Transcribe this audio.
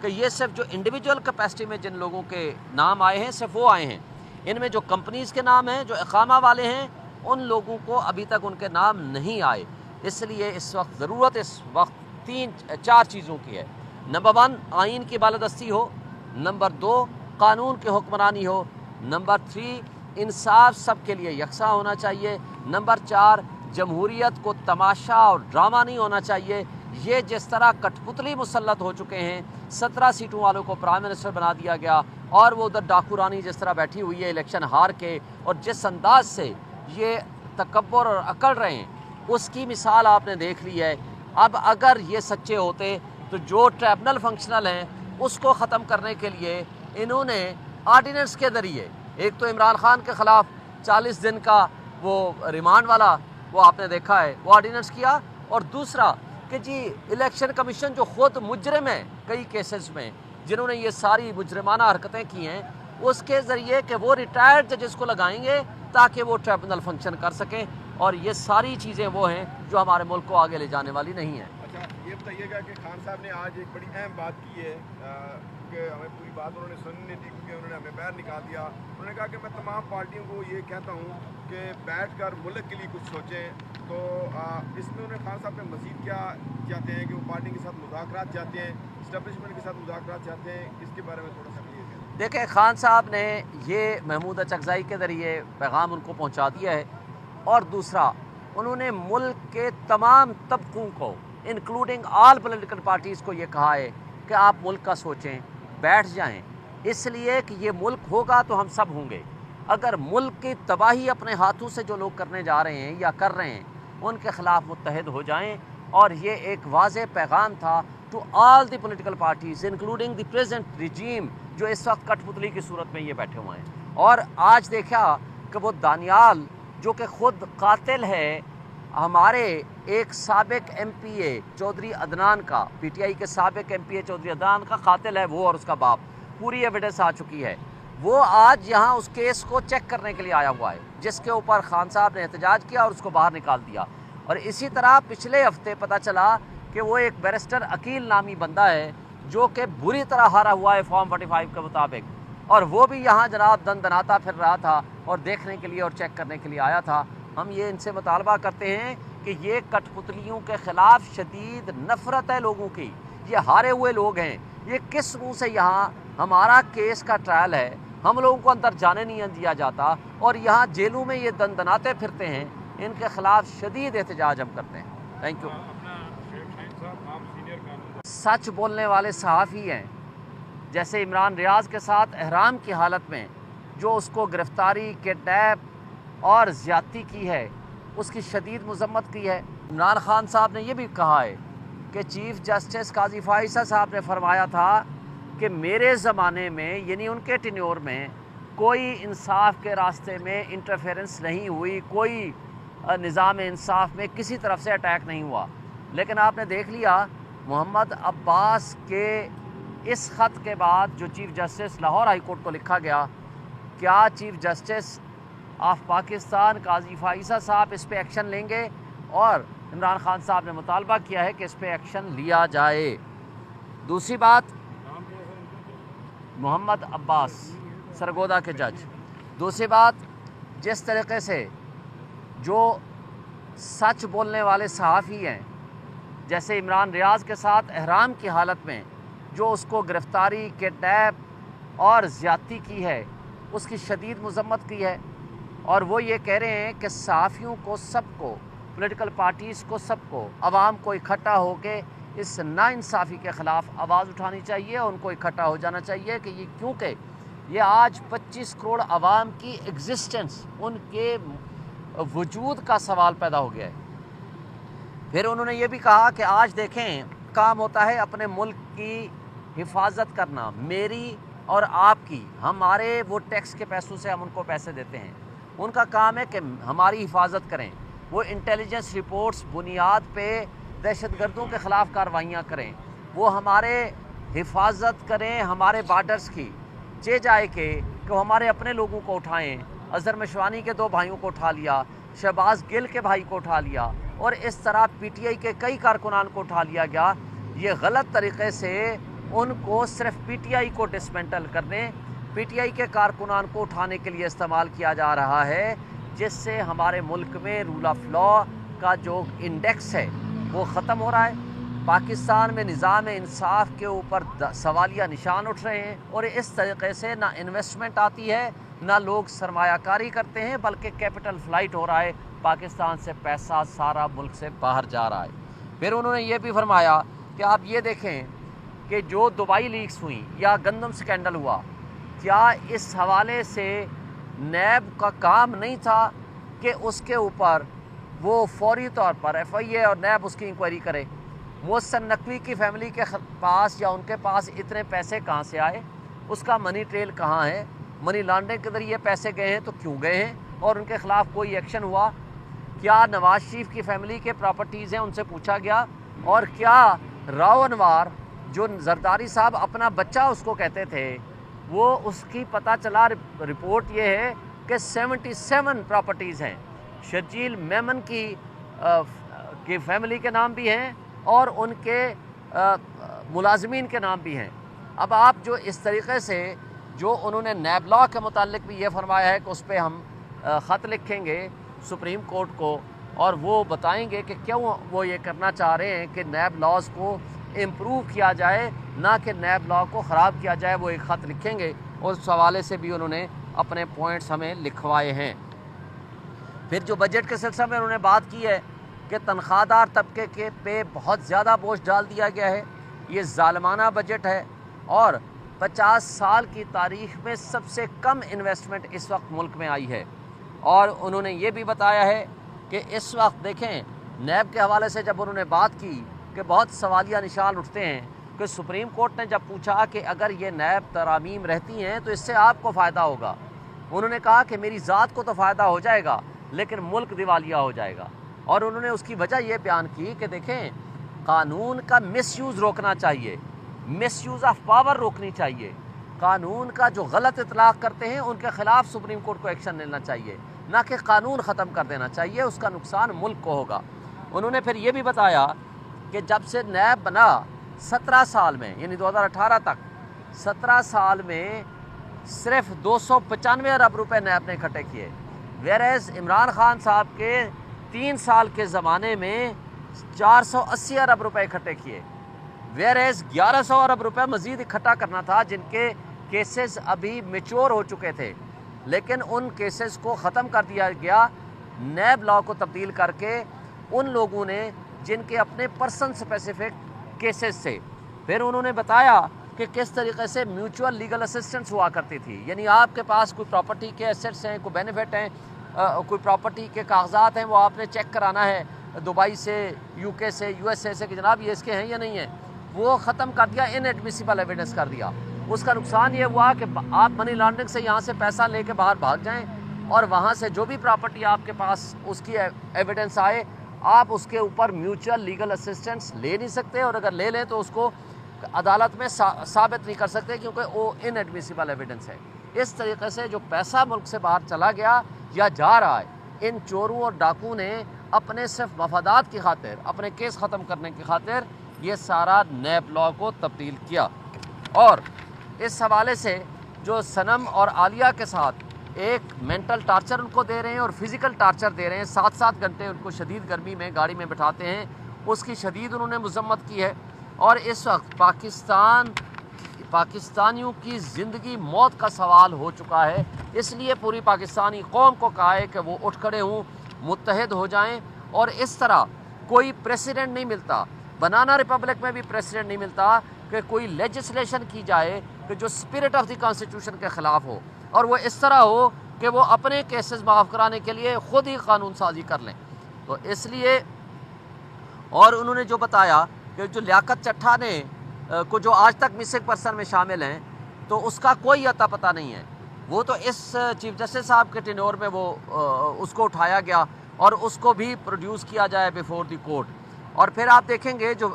کہ یہ صرف جو انڈیویجول کیپیسٹی میں جن لوگوں کے نام آئے ہیں صرف وہ آئے ہیں، ان میں جو کمپنیز کے نام ہیں، جو اقامہ والے ہیں، ان لوگوں کو ابھی تک ان کے نام نہیں آئے۔ اس لیے اس وقت ضرورت اس وقت چار چیزوں کی ہے۔ نمبر 1 آئین کی بالادستی ہو، نمبر 2 قانون کی حکمرانی ہو، نمبر 3 انصاف سب کے لیے یکساں ہونا چاہیے، نمبر 4 جمہوریت کو تماشا اور ڈرامہ نہیں ہونا چاہیے۔ یہ جس طرح کٹ پتلی مسلط ہو چکے ہیں، 17 سیٹوں والوں کو پرائم منسٹر بنا دیا گیا، اور وہ ادھر ڈاکو رانی جس طرح بیٹھی ہوئی ہے الیکشن ہار کے، اور جس انداز سے یہ تکبر اور اکڑ رہے ہیں، اس کی مثال آپ نے دیکھ لی ہے۔ اب اگر یہ سچے ہوتے تو جو ٹریبونل فنکشنل ہیں اس کو ختم کرنے کے لیے انہوں نے آرڈیننس کے ذریعے، ایک تو عمران خان کے خلاف 40 دن کا وہ ریمانڈ والا وہ آپ نے دیکھا ہے، وہ آرڈیننس کیا، اور دوسرا کہ جی الیکشن کمیشن جو خود مجرم ہے کئی کیسز میں، جنہوں نے یہ ساری مجرمانہ حرکتیں کی ہیں، اس کے ذریعے کہ وہ ریٹائرڈ ججز کو لگائیں گے تاکہ وہ ٹریبونل فنکشن کر سکیں، اور یہ ساری چیزیں وہ ہیں جو ہمارے ملک کو آگے لے جانے والی نہیں ہیں۔ اچھا یہ بتائیے گا کہ خان صاحب نے آج ایک بڑی اہم بات کی ہے، کہ ہمیں پوری بات انہوں نے سننی نہیں تھی کیونکہ انہوں نے ہمیں باہر نکال دیا۔ انہوں نے کہا کہ میں تمام پارٹیوں کو یہ کہتا ہوں کہ بیٹھ کر ملک کے لیے کچھ سوچیں، تو اس میں انہوں نے خان صاحب نے مزید کیا چاہتے ہیں کہ وہ پارٹی کے ساتھ مذاکرات چاہتے ہیں، اسٹیبلشمنٹ کے ساتھ مذاکرات چاہتے ہیں، اس کے بارے میں تھوڑا سا کلیئر کریں۔ دیکھیں خان صاحب نے یہ محمود اچکزئی کے ذریعے پیغام ان کو پہنچا دیا ہے، اور دوسرا انہوں نے ملک کے تمام طبقوں کو انکلوڈنگ آل پولیٹیکل پارٹیز کو یہ کہا ہے کہ آپ ملک کا سوچیں، بیٹھ جائیں، اس لیے کہ یہ ملک ہوگا تو ہم سب ہوں گے۔ اگر ملک کی تباہی اپنے ہاتھوں سے جو لوگ کرنے جا رہے ہیں یا کر رہے ہیں ان کے خلاف متحد ہو جائیں، اور یہ ایک واضح پیغام تھا to all the political parties including the present regime جو اس وقت کٹ پتلی کی صورت میں یہ بیٹھے ہوئے ہیں۔ اور آج دیکھا کہ وہ دانیال جو کہ خود قاتل ہے، ہمارے ایک سابق ایم پی اے چودھری عدنان کا، پی ٹی آئی کے سابق ایم پی اے چودھری عدنان کا قاتل ہے وہ اور اس کا باپ، پوری ایویڈنس آ چکی ہے۔ وہ آج یہاں اس کیس کو چیک کرنے کے لیے آیا ہوا ہے جس کے اوپر خان صاحب نے احتجاج کیا اور اس کو باہر نکال دیا۔ اور اسی طرح پچھلے ہفتے پتہ چلا کہ وہ ایک بیرسٹر عقیل نامی بندہ ہے جو کہ بری طرح ہارا ہوا ہے فارم 45 کے مطابق، اور وہ بھی یہاں جناب دن دناتا پھر رہا تھا اور دیکھنے کے لیے اور چیک کرنے کے لیے آیا تھا۔ ہم یہ ان سے مطالبہ کرتے ہیں کہ یہ کٹ پتلیوں کے خلاف شدید نفرت ہے لوگوں کی، یہ ہارے ہوئے لوگ ہیں، یہ کس منہ سے یہاں ہمارا کیس کا ٹرائل ہے، ہم لوگوں کو اندر جانے نہیں دیا جاتا، اور یہاں جیلوں میں یہ دن دناتے پھرتے ہیں، ان کے خلاف شدید احتجاج ہم کرتے ہیں۔ Thank you. سچ بولنے والے صحافی ہیں، جیسے عمران ریاض کے ساتھ احرام کی حالت میں جو اس کو گرفتاری، کڈنیپ اور زیادتی کی ہے، اس کی شدید مذمت کی ہے۔ عمران خان صاحب نے یہ بھی کہا ہے کہ چیف جسٹس قاضی فائزہ صاحب نے فرمایا تھا کہ میرے زمانے میں، یعنی ان کے ٹینیور میں، کوئی انصاف کے راستے میں انٹرفیرنس نہیں ہوئی، کوئی نظام انصاف میں کسی طرف سے اٹیک نہیں ہوا۔ لیکن آپ نے دیکھ لیا محمد عباس کے اس خط کے بعد جو chief justice Lahore high court کو لکھا گیا، کیا چیف جسٹس آف پاکستان قاضی فائزہ صاحب اس پہ ایکشن لیں گے؟ اور عمران خان صاحب نے مطالبہ کیا ہے کہ اس پہ ایکشن لیا جائے۔ دوسری بات، محمد عباس سرگودا کے جج۔ دوسری بات، جس طریقے سے جو سچ بولنے والے صحافی ہیں، جیسے عمران ریاض کے ساتھ احرام کی حالت میں جو اس کو گرفتاری، کڈنیپ اور زیادتی کی ہے، اس کی شدید مذمت کی ہے، اور وہ یہ کہہ رہے ہیں کہ صحافیوں کو سب کو، پولیٹیکل پارٹیز کو سب کو، عوام کو اکٹھا ہو کے اس ناانصافی کے خلاف آواز اٹھانی چاہیے، ان کو اکٹھا ہو جانا چاہیے کہ یہ کیونکہ یہ آج 25 کروڑ عوام کی ایگزسٹنس، ان کے وجود کا سوال پیدا ہو گیا ہے۔ پھر انہوں نے یہ بھی کہا کہ آج دیکھیں کام ہوتا ہے اپنے ملک کی حفاظت کرنا، میری اور آپ کی، ہمارے وہ ٹیکس کے پیسوں سے ہم ان کو پیسے دیتے ہیں، ان کا کام ہے کہ ہماری حفاظت کریں، وہ انٹیلیجنس رپورٹس بنیاد پہ دہشت گردوں کے خلاف کارروائیاں کریں، وہ ہمارے حفاظت کریں ہمارے بارڈرز کی، چہ جائے کہ وہ ہمارے اپنے لوگوں کو اٹھائیں۔ اظہر مشوانی کے 2 بھائیوں کو اٹھا لیا، شہباز گل کے بھائی کو اٹھا لیا، اور اس طرح پی ٹی آئی کے کئی کارکنان کو اٹھا لیا گیا۔ یہ غلط طریقے سے ان کو صرف پی ٹی آئی کو ڈسمنٹل کرنے، پی ٹی آئی کے کارکنان کو اٹھانے کے لیے استعمال کیا جا رہا ہے، جس سے ہمارے ملک میں رول آف لا کا جو انڈیکس ہے وہ ختم ہو رہا ہے۔ پاکستان میں نظام انصاف کے اوپر سوالیہ نشان اٹھ رہے ہیں، اور اس طریقے سے نہ انویسٹمنٹ آتی ہے، نہ لوگ سرمایہ کاری کرتے ہیں، بلکہ کیپٹل فلائٹ ہو رہا ہے، پاکستان سے پیسہ سارا ملک سے باہر جا رہا ہے۔ پھر انہوں نے یہ بھی فرمایا کہ آپ یہ دیکھیں کہ جو دبئی لیکس ہوئیں یا گندم سکینڈل ہوا، کیا اس حوالے سے نیب کا کام نہیں تھا کہ اس کے اوپر وہ فوری طور پر ایف آئی اے اور نیب اس کی انکوائری کرے؟ محسن نقوی کی فیملی کے پاس یا ان کے پاس اتنے پیسے کہاں سے آئے؟ اس کا منی ٹریل کہاں ہے؟ منی لانڈرنگ کے ذریعے پیسے گئے ہیں تو کیوں گئے ہیں؟ اور ان کے خلاف کوئی ایکشن ہوا؟ کیا نواز شریف کی فیملی کے پراپرٹیز ہیں ان سے پوچھا گیا؟ اور کیا راؤ انوار جو زرداری صاحب اپنا بچہ اس کو کہتے تھے، وہ اس کی پتہ چلا رپورٹ یہ ہے کہ 77 پراپرٹیز ہیں، شرجیل میمن کی فیملی کے نام بھی ہیں اور ان کے ملازمین کے نام بھی ہیں۔ اب آپ جو اس طریقے سے جو انہوں نے نیب لا کے متعلق بھی یہ فرمایا ہے کہ اس پہ ہم خط لکھیں گے سپریم کورٹ کو، اور وہ بتائیں گے کہ کیوں وہ یہ کرنا چاہ رہے ہیں کہ نیب لاز کو امپروو کیا جائے، نہ کہ نیب لا کو خراب کیا جائے، وہ ایک خط لکھیں گے، اور اس حوالے سے بھی انہوں نے اپنے پوائنٹس ہمیں لکھوائے ہیں۔ پھر جو بجٹ کے سلسلے میں انہوں نے بات کی ہے کہ تنخواہ دار طبقے کے پہ بہت زیادہ بوجھ ڈال دیا گیا ہے، یہ ظالمانہ بجٹ ہے، اور 50 سال کی تاریخ میں سب سے کم انویسٹمنٹ اس وقت ملک میں آئی ہے۔ اور انہوں نے یہ بھی بتایا ہے کہ اس وقت دیکھیں نیب کے حوالے سے جب انہوں نے بات کی کہ بہت سوالیہ نشان اٹھتے ہیں کہ سپریم کورٹ نے جب پوچھا کہ اگر یہ نیب ترامیم رہتی ہیں تو اس سے آپ کو فائدہ ہوگا، انہوں نے کہا کہ میری ذات کو تو فائدہ ہو جائے گا لیکن ملک دیوالیہ ہو جائے گا۔ اور انہوں نے اس کی وجہ یہ بیان کی کہ دیکھیں قانون کا مس یوز روکنا چاہیے، مس یوز آف پاور روکنی چاہیے، قانون کا جو غلط اطلاق کرتے ہیں ان کے خلاف سپریم کورٹ کو ایکشن لینا چاہیے، نہ کہ قانون ختم کر دینا چاہیے، اس کا نقصان ملک کو ہوگا۔ انہوں نے پھر یہ بھی بتایا کہ جب سے نیب بنا 17 سال میں، یعنی 2018 تک 17 سال میں صرف 295 ارب روپے نیب نے اکٹھے کیے، ویریز عمران خان صاحب کے 3 سال کے زمانے میں 480 ارب روپے اکٹھے کیے، ویریز 1100 ارب روپے مزید اکٹھا کرنا تھا جن کے کیسز ابھی میچور ہو چکے تھے، لیکن ان کیسز کو ختم کر دیا گیا نیب لا کو تبدیل کر کے ان لوگوں نے جن کے اپنے پرسن اسپیسیفک کیسز تھے۔ پھر انہوں نے بتایا کہ کس طریقے سے میوچول لیگل اسسٹنس ہوا کرتی تھی، یعنی آپ کے پاس کوئی پراپرٹی کے ایسٹس ہیں، کوئی بینیفٹ ہیں، کوئی پراپرٹی کے کاغذات ہیں، وہ آپ نے چیک کرانا ہے دبئی سے، یو کے سے، یو ایس اے سے کہ جناب یہ اس کے ہیں یا نہیں ہیں، وہ ختم کر دیا، ان ایڈمیسیبل ایویڈنس کر دیا۔ اس کا نقصان یہ ہوا کہ آپ منی لانڈرنگ سے یہاں سے پیسہ لے کے باہر بھاگ جائیں، اور وہاں سے جو بھی پراپرٹی آپ کے پاس اس کی ایویڈنس آئے آپ اس کے اوپر میوچل لیگل اسسٹنس لے نہیں سکتے، اور اگر لے لیں تو اس کو عدالت میں ثابت نہیں کر سکتے کیونکہ وہ ان ایڈمیسیبل ایویڈنس ہے۔ اس طریقے سے جو پیسہ ملک سے باہر چلا گیا یا جا رہا ہے، ان چوروں اور ڈاکوں نے اپنے صرف مفادات کی خاطر، اپنے کیس ختم کرنے کی خاطر یہ سارا نیب لا کو تبدیل کیا۔ اور اس حوالے سے جو صنم اور عالیہ کے ساتھ ایک مینٹل ٹارچر ان کو دے رہے ہیں اور فزیکل ٹارچر دے رہے ہیں، 7 گھنٹے ان کو شدید گرمی میں گاڑی میں بٹھاتے ہیں، اس کی شدید انہوں نے مذمت کی ہے۔ اور اس وقت پاکستانیوں کی زندگی موت کا سوال ہو چکا ہے، اس لیے پوری پاکستانی قوم کو کہا ہے کہ وہ اٹھ کھڑے ہوں، متحد ہو جائیں، اور اس طرح کوئی پریسیڈنٹ نہیں ملتا، بنانا ریپبلک میں بھی پریسیڈنٹ نہیں ملتا کہ کوئی لیجسلیشن کی جائے کہ جو اسپرٹ آف دی کانسٹیٹیوشن کے خلاف ہو، اور وہ اس طرح ہو کہ وہ اپنے کیسز معاف کرانے کے لیے خود ہی قانون سازی کر لیں۔ تو اس لیے، اور انہوں نے جو بتایا کہ جو لیاقت چٹھا نے کو جو آج تک مسنگ پرسن میں شامل ہیں تو اس کا کوئی اتا پتہ نہیں ہے، وہ تو اس چیف جسٹس صاحب کے ٹینور میں وہ اس کو اٹھایا گیا اور اس کو بھی پروڈیوس کیا جائے بیفور دی کورٹ۔ اور پھر آپ دیکھیں گے جو